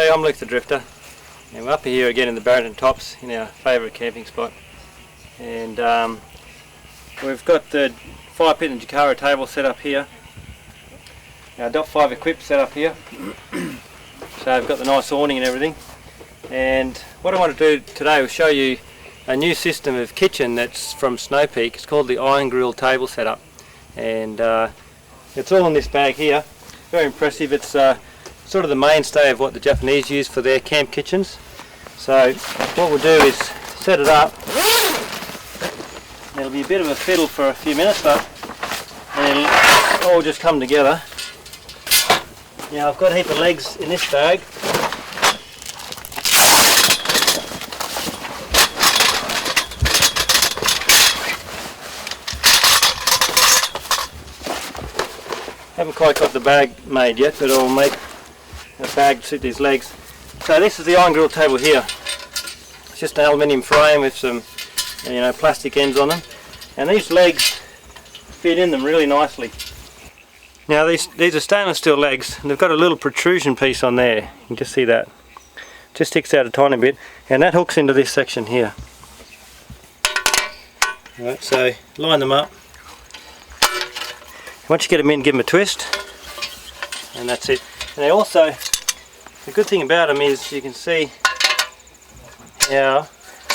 G'day, I'm Luke the Drifter, and we're up here again in the Barrington Tops in our favourite camping spot. And we've got the fire pit and Jacaro table set up here. Our .5 equip set up here. So we've got the nice awning and everything. And what I want to do today is show you a new system of kitchen that's from Snow Peak. It's called the Iron Grill Table Setup, and it's all in this bag here. Very impressive. It's sort of the mainstay of what the Japanese use for their camp kitchens. So what we'll do is set it up. It'll be a bit of a fiddle for a few minutes, but it'll all just come together. Now I've got a heap of legs in this bag. Haven't quite got the bag made yet, but I'll make a bag to suit these legs. So this is the iron grill table here. It's just an aluminium frame with some, plastic ends on them, and these legs fit in them really nicely. Now these are stainless steel legs, and they've got a little protrusion piece on there. You can just see that. Just sticks out a tiny bit, and that hooks into this section here. Alright, so line them up. Once you get them in, give them a twist, and that's it. And they also, the good thing about them is you can see how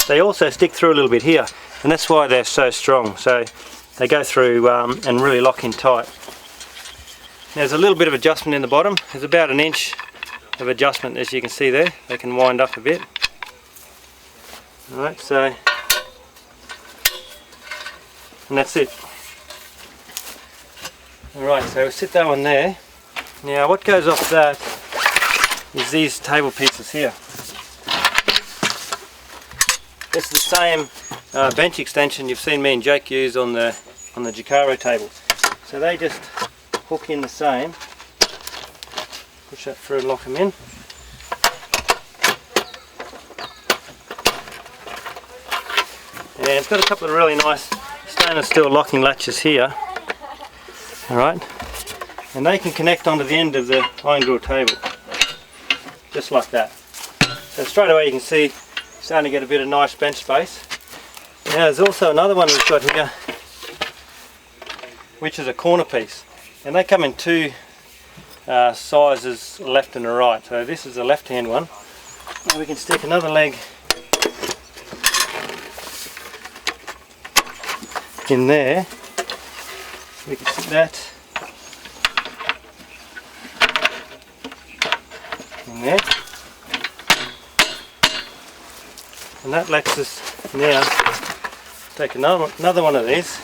they also stick through a little bit here, and that's why they're so strong. So they go through and really lock in tight. Now, there's a little bit of adjustment in the bottom. There's about an inch of adjustment, as you can see there. They can wind up a bit. Alright, so, and that's it. Alright, so we'll sit that one there. Now what goes off that is these table pieces here. This is the same bench extension you've seen me and Jake use on the Jacaro table. So they just hook in the same. Push that through and lock them in. And it's got a couple of really nice stainless steel locking latches here. Alright, and they can connect onto the end of the iron grill table, just like that. So straight away you can see starting to get a bit of nice bench space. Now there's also another one we've got here, which is a corner piece, and they come in two sizes, left and a right. So this is the left hand one, and we can stick another leg in there. We can stick that in there, and that lets us now take another one of these.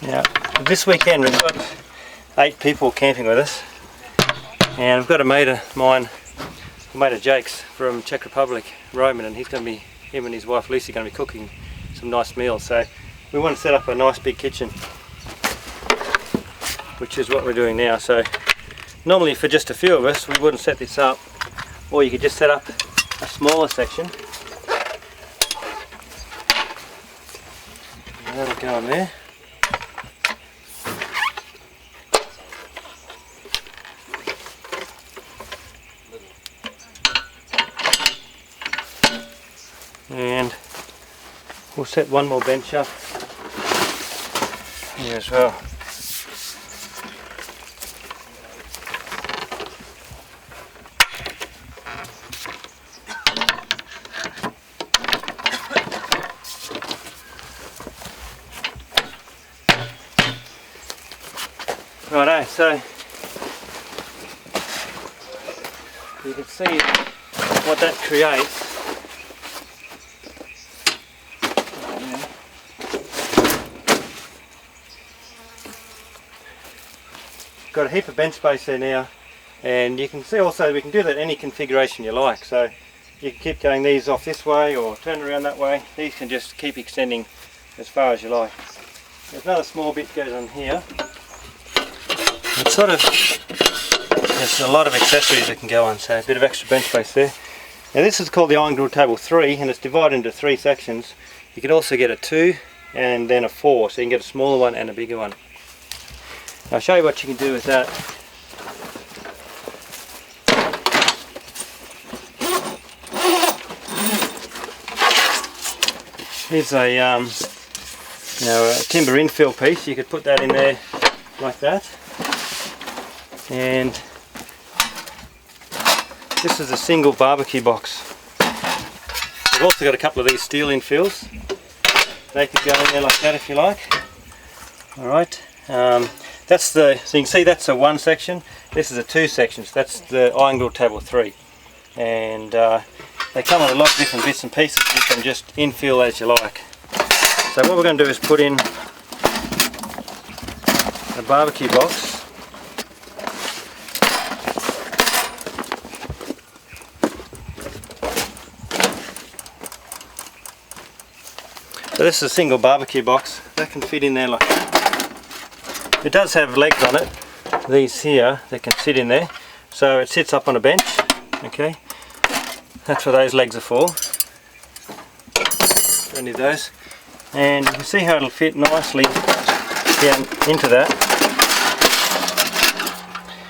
Now, this weekend we've got 8 people camping with us, and I've got a mate of mine, a mate of Jake's from Czech Republic, Roman, and him and his wife Lucy are going to be cooking some nice meals. So we want to set up a nice big kitchen, which is what we're doing now. So normally for just a few of us we wouldn't set this up, or you could just set up a smaller section. And that'll go on there. And we'll set one more bench up here as well. Righto, so you can see what that creates. Got a heap of bench space there now, and you can see also we can do that any configuration you like. So you can keep going these off this way or turn around that way. These can just keep extending as far as you like. There's another small bit goes on here. It sort of there's a lot of accessories that can go on, so a bit of extra bench space there. Now this is called the iron grill table 3, and it's divided into 3 sections. You can also get a 2 and then a 4, so you can get a smaller one and a bigger one. I'll show you what you can do with that. Here's a, a timber infill piece. You could put that in there like that. And this is a single barbecue box. We've also got a couple of these steel infills. They could go in there like that if you like. Alright. That's so you can see that's a 1 section. This is a 2 sections. That's the iron grill table 3. And they come with a lot of different bits and pieces. You can just infill as you like. So what we're going to do is put in a barbecue box. So this is a single barbecue box. That can fit in there like that. It does have legs on it. These here, they can sit in there. So it sits up on a bench. Okay. That's what those legs are for. Any of those. And you can see how it'll fit nicely down into that.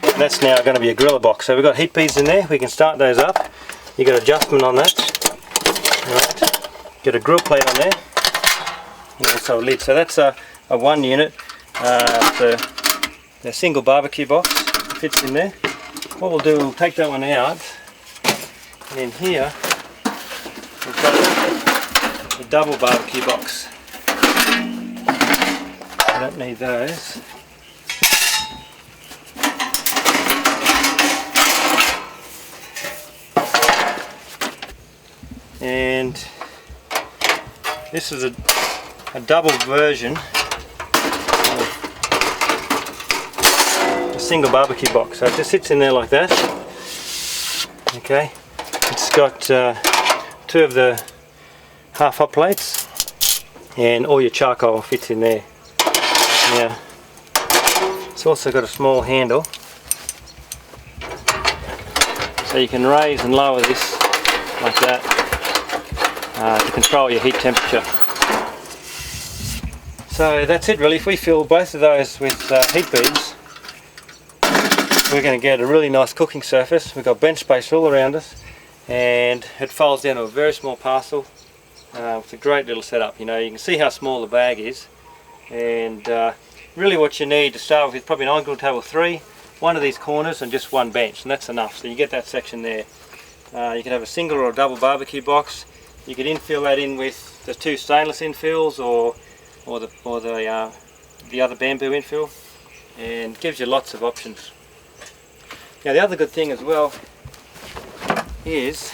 And that's now going to be a griller box. So we've got heat beads in there. We can start those up. You've got adjustment on that. Right. Get a grill plate on there. And also a lid. So that's a 1 unit. The single barbecue box fits in there. What we'll do, we'll take that one out. And in here, we've got a double barbecue box. I don't need those. And this is a double version of a single barbecue box. So it just sits in there like that. Okay. It's got 2 of the half hot plates, and all your charcoal fits in there. Now, it's also got a small handle, so you can raise and lower this like that to control your heat temperature. So that's it really. If we fill both of those with heat beads, we're going to get a really nice cooking surface. We've got bench space all around us, and it folds down to a very small parcel. It's a great little setup. You can see how small the bag is, and really what you need to start with is probably an iron grill table 3, 1 of these corners, and just 1 bench, and that's enough. So you get that section there. You can have a single or a double barbecue box. You could infill that in with the 2 stainless infills, or the other bamboo infill, and gives you lots of options. Now the other good thing as well is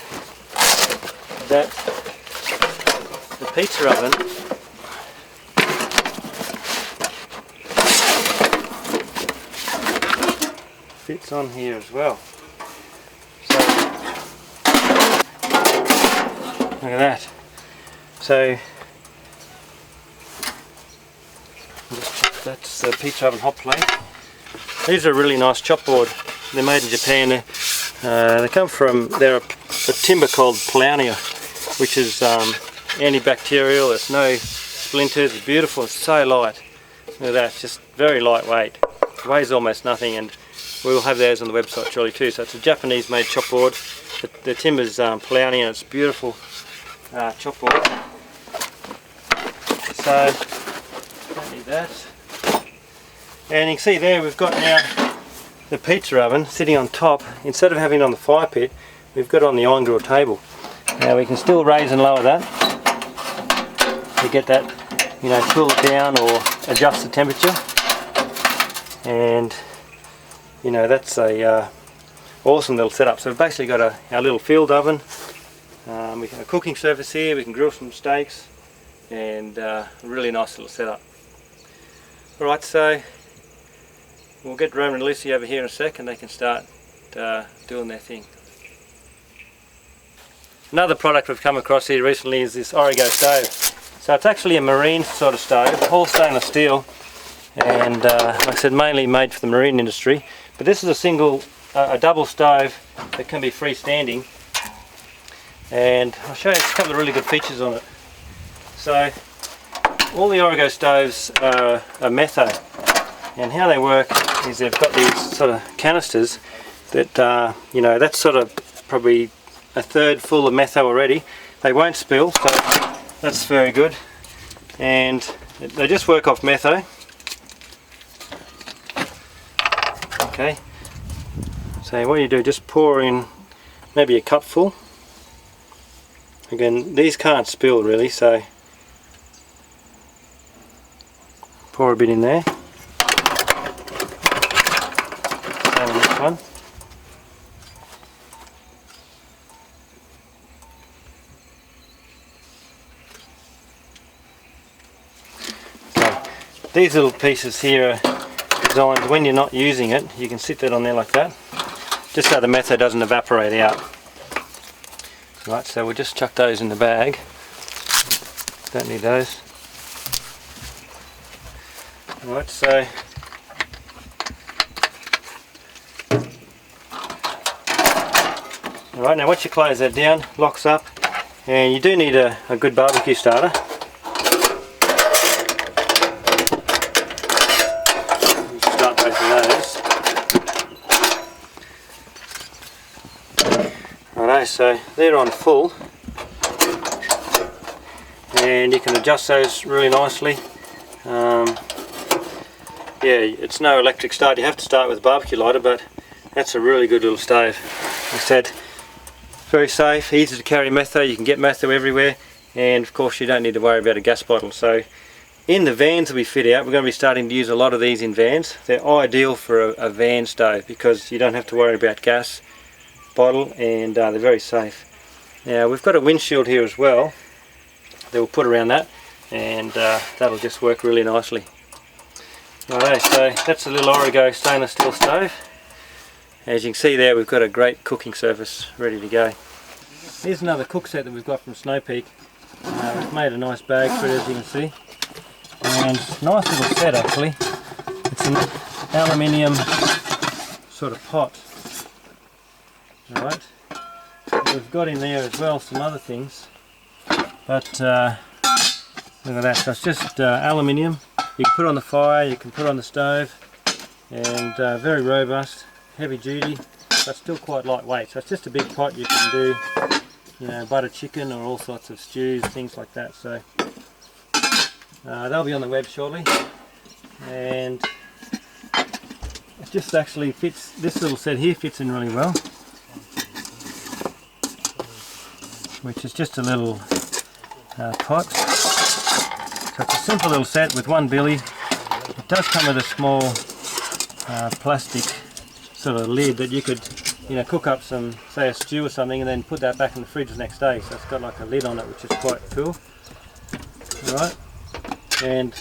that the pizza oven fits on here as well. So look at that. So that's the pizza oven hot plate. These are a really nice chopboard. They're made in Japan. They come from, they're a timber called Plownia, which is antibacterial. There's no splinters. It's beautiful. It's so light. Look at that. It's just very lightweight. It weighs almost nothing, and we will have those on the website shortly too. So it's a Japanese made chopboard. The timber's Plownia, and it's beautiful chopboard. So don't need that. And you can see there we've got now the pizza oven sitting on top. Instead of having it on the fire pit, we've got it on the iron grill table. Now we can still raise and lower that to get that, cool it down or adjust the temperature. And that's a awesome little setup. So we've basically got our little field oven. We can have a cooking surface here. We can grill some steaks, and a really nice little setup. Alright, so we'll get Roman and Lucy over here in a sec, and they can start doing their thing. Another product we've come across here recently is this Origo stove. So it's actually a marine sort of stove, all stainless steel, and like I said, mainly made for the marine industry. But this is a single a double stove that can be freestanding, and I'll show you a couple of really good features on it. So all the Origo stoves are metho, and how they work is they've got these sort of canisters that you know, that's sort of probably a third full of metho already. They won't spill, so that's very good, and they just work off metho. Okay, so what you do, just pour in maybe a cupful. Again, these can't spill really, so pour a bit in there. Same on this one. Okay, these little pieces here are designed when you're not using it, you can sit that on there like that, just so the metho doesn't evaporate out. Right, so we'll just chuck those in the bag. Don't need those. Right, so alright, now once you close that down, locks up, and you do need a good barbecue starter. Start both of those. Righto, so they're on full, and you can adjust those really nicely. Yeah, it's no electric start, you have to start with a barbecue lighter, but that's a really good little stove. Like I said, very safe, easy to carry metho, you can get metho everywhere, and of course you don't need to worry about a gas bottle. So in the vans that we fit out, we're going to be starting to use a lot of these in vans. They're ideal for a van stove because you don't have to worry about gas bottle, and they're very safe. Now we've got a windshield here as well that we'll put around that, and that'll just work really nicely. Alright, so that's a little Origo stainless steel stove. As you can see there, we've got a great cooking surface ready to go. Here's another cook set that we've got from Snow Peak. We've made a nice bag for it, as you can see, and nice little set actually. It's an aluminium sort of pot. Alright, we've got in there as well some other things, but look at that, so it's just aluminium. You can put it on the fire, you can put it on the stove, and very robust, heavy duty, but still quite lightweight. So it's just a big pot. You can do, you know, butter chicken or all sorts of stews, things like that. So they'll be on the web shortly, and it just actually fits. This little set here fits in really well, which is just a little pot. So it's a simple little set with one billy. It does come with a small plastic sort of lid that you could, you know, cook up some, say a stew or something, and then put that back in the fridge the next day. So it's got like a lid on it, which is quite cool. Alright, and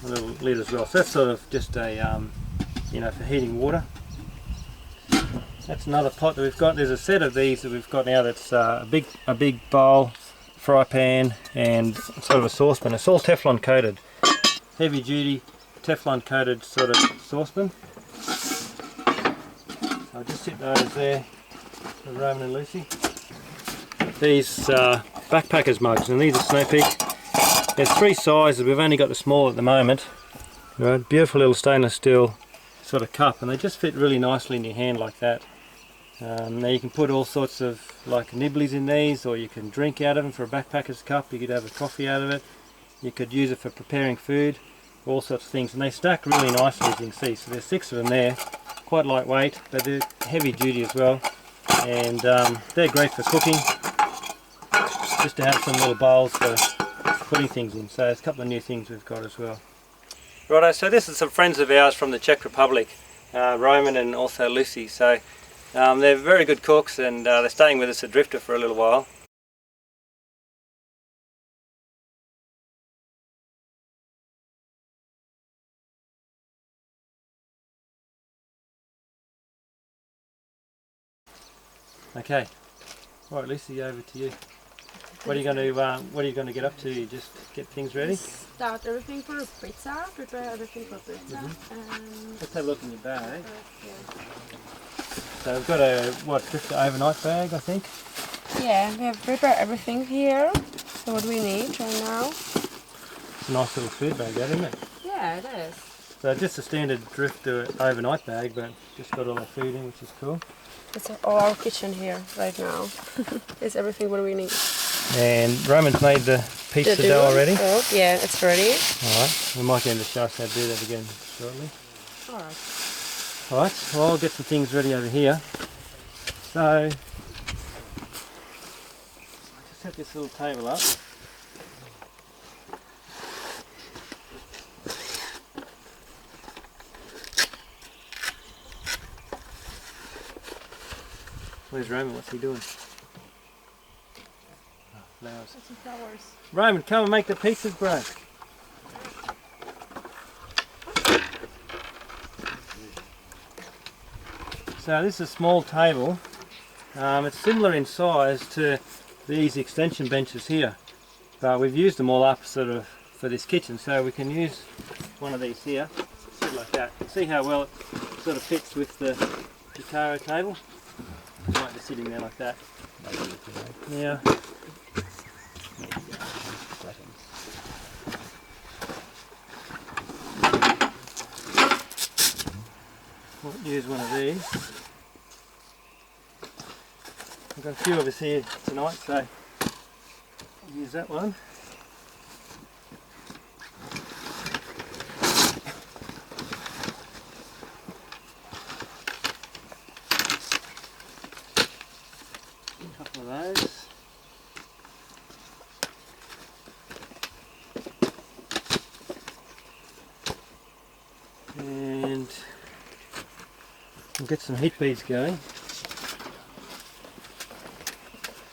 a little lid as well. So that's sort of just a, you know, for heating water. That's another pot that we've got. There's a set of these that we've got now that's a big bowl, fry pan, and sort of a saucepan. It's all Teflon coated, heavy duty Teflon coated sort of saucepan. I'll just sit those there for Roman and Lucy. These backpackers mugs, and these are Snow Peak. There's three sizes, we've only got the small at the moment. Right, beautiful little stainless steel sort of cup, and they just fit really nicely in your hand like that. Now you can put all sorts of like nibblies in these, or you can drink out of them for a backpacker's cup. You could have a coffee out of it. You could use it for preparing food, all sorts of things, and they stack really nicely, as you can see. So there's 6 of them there, quite lightweight, but they're heavy duty as well, and they're great for cooking, just to have some little bowls for putting things in. So there's a couple of new things we've got as well. Righto, so this is some friends of ours from the Czech Republic, Roman and also Lucy. So they're very good cooks, and they're staying with us at Drifta for a little while. Okay, all right, Lucy, over to you. What are you going to get up to? Just get things ready? Start everything for pizza. Prepare everything for pizza. Let's have a look in your bag. Yeah. So we've got a, Drifta overnight bag, I think. Yeah, we have prepared everything here. So what we need right now. It's a nice little food bag, that, isn't it? Yeah, it is. So just a standard Drifta overnight bag, but just got all our food in, which is cool. It's all our kitchen here right now. It's everything what we need. And Roman's made the pizza dough already. Oh, yeah, it's ready. Alright, we might get him to show us how to do that again shortly. Alright. Alright, well I'll get some things ready over here. So, I just set this little table up. Where's Roman? What's he doing? Oh, flowers. Some flowers. Roman, come and make the pizzas, bro. So this is a small table. It's similar in size to these extension benches here, but we've used them all up sort of for this kitchen, so we can use one of these here, sit like that. See how well it sort of fits with the Jacaro table? It might be sitting there like that. Yeah. We'll use one of these. We've got a few of us here tonight, so we'll use that one. A couple of those. And we'll get some heat beads going.